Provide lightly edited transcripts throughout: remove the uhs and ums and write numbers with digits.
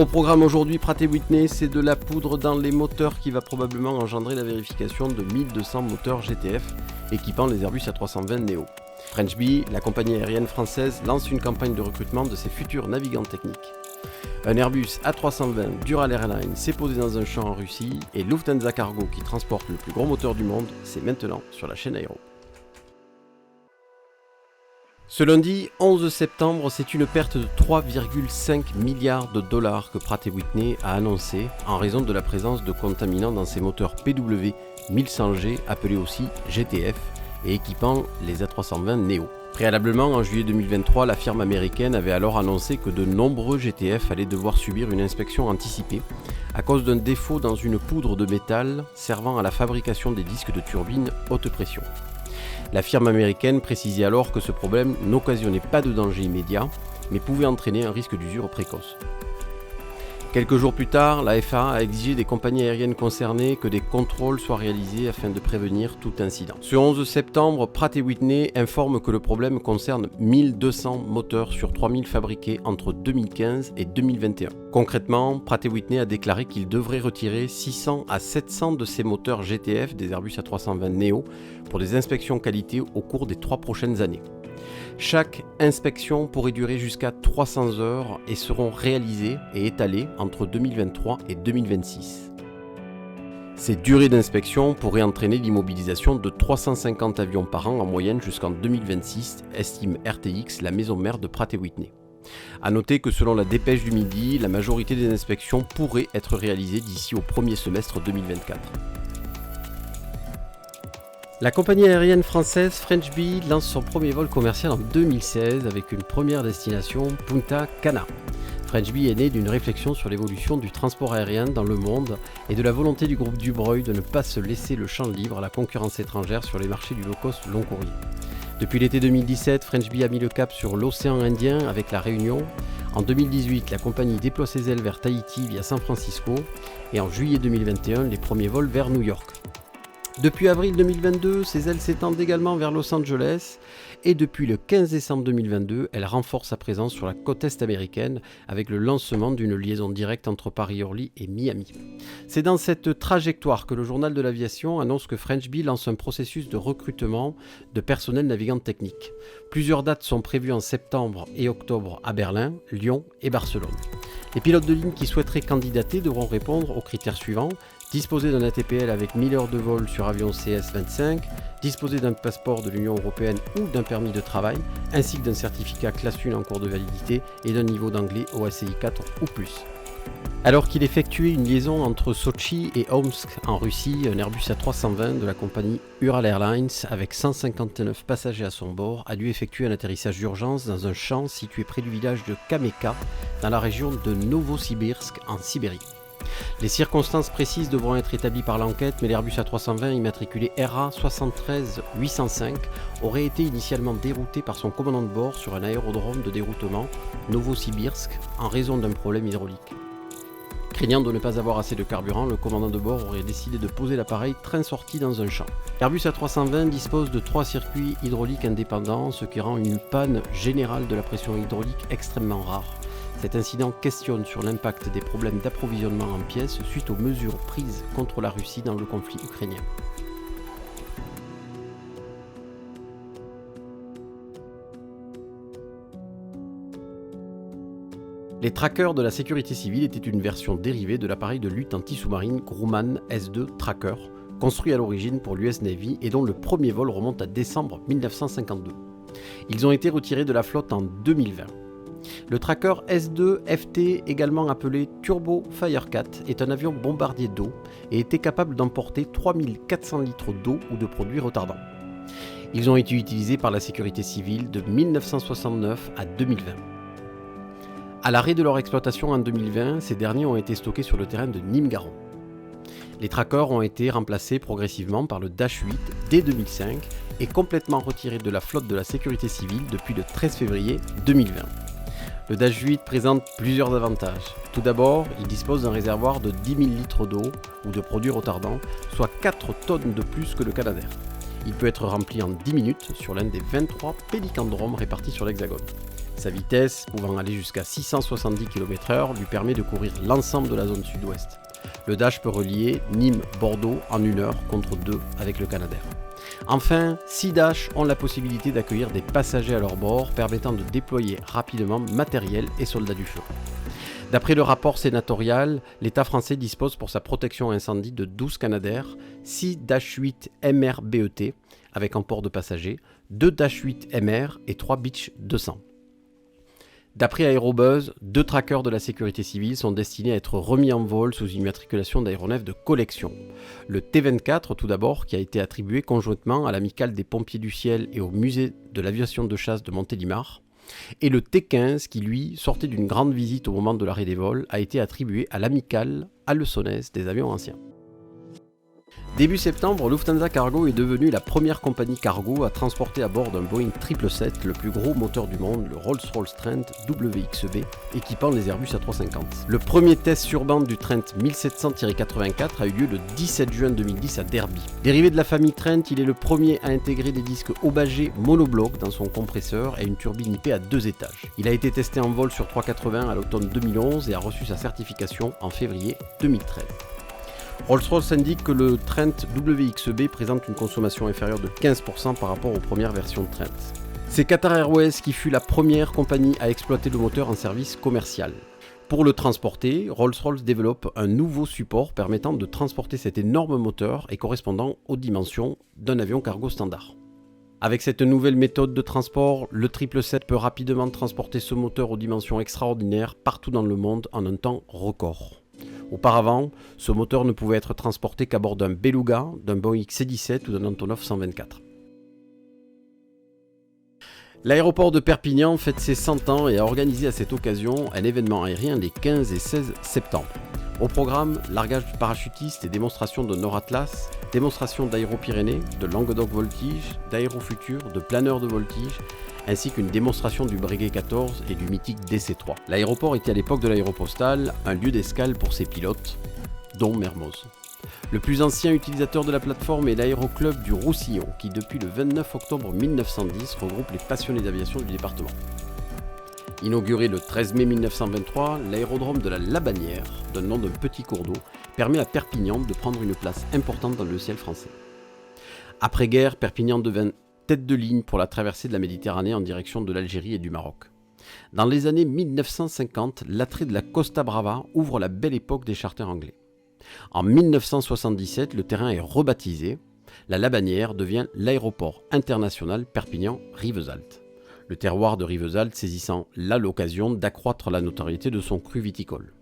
Au programme aujourd'hui, Pratt & Whitney, c'est de la poudre dans les moteurs qui va probablement engendrer la vérification de 1200 moteurs GTF équipant les Airbus A320neo. French Bee, la compagnie aérienne française, lance une campagne de recrutement de ses futurs navigants techniques. Un Airbus A320 d'Ural Airlines s'est posé dans un champ en Russie et Lufthansa Cargo, qui transporte le plus gros moteur du monde, c'est maintenant sur la chaîne Aéro. Ce lundi 11 septembre, c'est une perte de 3,5 milliards de dollars que Pratt & Whitney a annoncé en raison de la présence de contaminants dans ses moteurs PW1100G, appelés aussi GTF, et équipant les A320neo. Préalablement, en juillet 2023, la firme américaine avait alors annoncé que de nombreux GTF allaient devoir subir une inspection anticipée à cause d'un défaut dans une poudre de métal servant à la fabrication des disques de turbine haute pression. La firme américaine précisait alors que ce problème n'occasionnait pas de danger immédiat, mais pouvait entraîner un risque d'usure précoce. Quelques jours plus tard, la FAA a exigé des compagnies aériennes concernées que des contrôles soient réalisés afin de prévenir tout incident. Ce 11 septembre, Pratt & Whitney informe que le problème concerne 1200 moteurs sur 3000 fabriqués entre 2015 et 2021. Concrètement, Pratt & Whitney a déclaré qu'il devrait retirer 600 à 700 de ses moteurs GTF des Airbus A320neo pour des inspections qualité au cours des 3 prochaines années. Chaque inspection pourrait durer jusqu'à 300 heures et seront réalisées et étalées entre 2023 et 2026. Ces durées d'inspection pourraient entraîner l'immobilisation de 350 avions par an en moyenne jusqu'en 2026, estime RTX, la maison mère de Pratt & Whitney. A noter que selon la dépêche du midi, la majorité des inspections pourraient être réalisées d'ici au premier semestre 2024. La compagnie aérienne française French Bee lance son premier vol commercial en 2016 avec une première destination Punta Cana. French Bee est né d'une réflexion sur l'évolution du transport aérien dans le monde et de la volonté du groupe Dubreuil de ne pas se laisser le champ libre à la concurrence étrangère sur les marchés du low-cost long courrier. Depuis l'été 2017, French Bee a mis le cap sur l'océan Indien avec la Réunion. En 2018, la compagnie déploie ses ailes vers Tahiti via San Francisco et en juillet 2021, les premiers vols vers New York. Depuis avril 2022, ses ailes s'étendent également vers Los Angeles et depuis le 15 décembre 2022, elle renforce sa présence sur la côte est américaine avec le lancement d'une liaison directe entre Paris-Orly et Miami. C'est dans cette trajectoire que le journal de l'aviation annonce que French Bee lance un processus de recrutement de personnel navigant technique. Plusieurs dates sont prévues en septembre et octobre à Berlin, Lyon et Barcelone. Les pilotes de ligne qui souhaiteraient candidater devront répondre aux critères suivants: disposer d'un ATPL avec 1000 heures de vol sur avion CS-25, disposer d'un passeport de l'Union européenne ou d'un permis de travail, ainsi que d'un certificat classe 1 en cours de validité et d'un niveau d'anglais OACI 4 ou plus. Alors qu'il effectuait une liaison entre Sochi et Omsk en Russie, un Airbus A320 de la compagnie Ural Airlines avec 159 passagers à son bord a dû effectuer un atterrissage d'urgence dans un champ situé près du village de Kameka dans la région de Novosibirsk en Sibérie. Les circonstances précises devront être établies par l'enquête, mais l'Airbus A320 immatriculé RA 73805 aurait été initialement dérouté par son commandant de bord sur un aérodrome de déroutement, Novosibirsk, en raison d'un problème hydraulique. Craignant de ne pas avoir assez de carburant, le commandant de bord aurait décidé de poser l'appareil train-sortie dans un champ. L'Airbus A320 dispose de 3 circuits hydrauliques indépendants, ce qui rend une panne générale de la pression hydraulique extrêmement rare. Cet incident questionne sur l'impact des problèmes d'approvisionnement en pièces suite aux mesures prises contre la Russie dans le conflit ukrainien. Les trackers de la sécurité civile étaient une version dérivée de l'appareil de lutte anti-sous-marine Grumman S-2 Tracker, construit à l'origine pour l'US Navy et dont le premier vol remonte à décembre 1952. Ils ont été retirés de la flotte en 2020. Le tracker S-2 FT, également appelé Turbo Firecat, est un avion bombardier d'eau et était capable d'emporter 3400 litres d'eau ou de produits retardants. Ils ont été utilisés par la sécurité civile de 1969 à 2020. À l'arrêt de leur exploitation en 2020, ces derniers ont été stockés sur le terrain de Nîmes-Garons. Les trackers ont été remplacés progressivement par le Dash 8 dès 2005 et complètement retirés de la flotte de la sécurité civile depuis le 13 février 2020. Le Dash 8 présente plusieurs avantages. Tout d'abord, il dispose d'un réservoir de 10 000 litres d'eau ou de produits retardants, soit 4 tonnes de plus que le Canadair. Il peut être rempli en 10 minutes sur l'un des 23 pélicandromes répartis sur l'Hexagone. Sa vitesse, pouvant aller jusqu'à 670 km/h, lui permet de couvrir l'ensemble de la zone sud-ouest. Le Dash peut relier Nîmes-Bordeaux en 1 heure contre 2 avec le Canadair. Enfin, 6 Dash ont la possibilité d'accueillir des passagers à leur bord, permettant de déployer rapidement matériel et soldats du feu. D'après le rapport sénatorial, l'État français dispose pour sa protection incendie de 12 Canadair, 6 Dash 8 MR-BET avec un port de passagers, 2 Dash 8 MR et 3 Beech 200. D'après Aérobuzz, 2 trackers de la sécurité civile sont destinés à être remis en vol sous une immatriculation d'aéronefs de collection. Le T-24 tout d'abord, qui a été attribué conjointement à l'Amicale des Pompiers du Ciel et au Musée de l'Aviation de Chasse de Montélimar, et le T-15 qui lui sortait d'une grande visite au moment de l'arrêt des vols a été attribué à l'Amicale halle-saunaise des avions anciens. Début septembre, Lufthansa Cargo est devenue la première compagnie cargo à transporter à bord d'un Boeing 777 le plus gros moteur du monde, le Rolls-Royce Trent WXB, équipant les Airbus A350. Le premier test sur bande du Trent 1700-84 a eu lieu le 17 juin 2010 à Derby. Dérivé de la famille Trent, il est le premier à intégrer des disques Obagé monobloc dans son compresseur et une turbine IP à 2 étages. Il a été testé en vol sur 380 à l'automne 2011 et a reçu sa certification en février 2013. Rolls-Royce indique que le Trent WXB présente une consommation inférieure de 15% par rapport aux premières versions de Trent. C'est Qatar Airways qui fut la première compagnie à exploiter le moteur en service commercial. Pour le transporter, Rolls-Royce développe un nouveau support permettant de transporter cet énorme moteur et correspondant aux dimensions d'un avion cargo standard. Avec cette nouvelle méthode de transport, le 777 peut rapidement transporter ce moteur aux dimensions extraordinaires partout dans le monde en un temps record. Auparavant, ce moteur ne pouvait être transporté qu'à bord d'un Beluga, d'un Boeing C-17 ou d'un Antonov 124. L'aéroport de Perpignan fête ses 100 ans et a organisé à cette occasion un événement aérien les 15 et 16 septembre. Au programme, largage de parachutistes et démonstration de Nord Atlas, démonstration d'Aéro-Pyrénées, de Languedoc Voltige, d'Aérofutur, de planeur de voltige, ainsi qu'une démonstration du Breguet 14 et du mythique DC-3. L'aéroport était à l'époque de l'aéropostale un lieu d'escale pour ses pilotes, dont Mermoz. Le plus ancien utilisateur de la plateforme est l'aéroclub du Roussillon, qui depuis le 29 octobre 1910 regroupe les passionnés d'aviation du département. Inauguré le 13 mai 1923, l'aérodrome de la Labanière, d'un nom d'un petit cours d'eau, permet à Perpignan de prendre une place importante dans le ciel français. Après-guerre, Perpignan devint tête de ligne pour la traversée de la Méditerranée en direction de l'Algérie et du Maroc. Dans les années 1950, l'attrait de la Costa Brava ouvre la belle époque des charters anglais. En 1977, le terrain est rebaptisé. La Labanière devient l'aéroport international Perpignan-Rivesaltes. Le terroir de Rivesaltes saisissant là l'occasion d'accroître la notoriété de son cru viticole.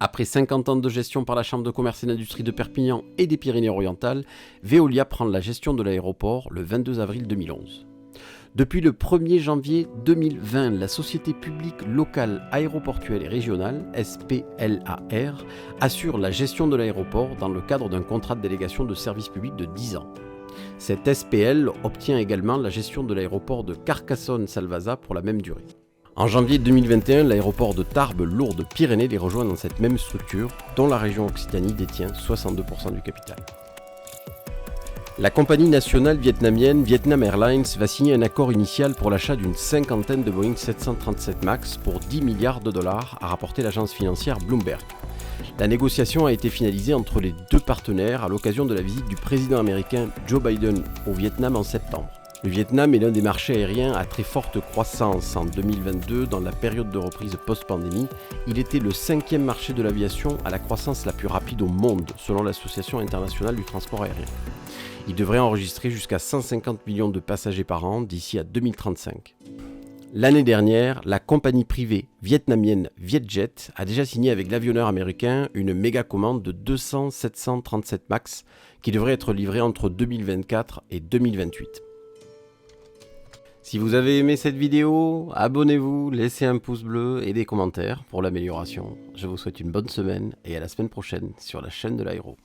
Après 50 ans de gestion par la Chambre de commerce et d'industrie de Perpignan et des Pyrénées-Orientales, Veolia prend la gestion de l'aéroport le 22 avril 2011. Depuis le 1er janvier 2020, la Société publique locale aéroportuelle et régionale, SPLAR, assure la gestion de l'aéroport dans le cadre d'un contrat de délégation de service public de 10 ans. Cette SPL obtient également la gestion de l'aéroport de Carcassonne-Salvaza pour la même durée. En janvier 2021, l'aéroport de Tarbes-Lourdes-Pyrénées les rejoint dans cette même structure, dont la région Occitanie détient 62% du capital. La compagnie nationale vietnamienne Vietnam Airlines va signer un accord initial pour l'achat d'une cinquantaine de Boeing 737 MAX pour 10 milliards de dollars, a rapporté l'agence financière Bloomberg. La négociation a été finalisée entre les deux partenaires à l'occasion de la visite du président américain Joe Biden au Vietnam en septembre. Le Vietnam est l'un des marchés aériens à très forte croissance. En 2022, dans la période de reprise post-pandémie, il était le 5e marché de l'aviation à la croissance la plus rapide au monde, selon l'Association internationale du transport aérien. Il devrait enregistrer jusqu'à 150 millions de passagers par an d'ici à 2035. L'année dernière, la compagnie privée vietnamienne Vietjet a déjà signé avec l'avionneur américain une méga commande de 200 737 MAX qui devrait être livrée entre 2024 et 2028. Si vous avez aimé cette vidéo, abonnez-vous, laissez un pouce bleu et des commentaires pour l'amélioration. Je vous souhaite une bonne semaine et à la semaine prochaine sur la chaîne de l'aéro.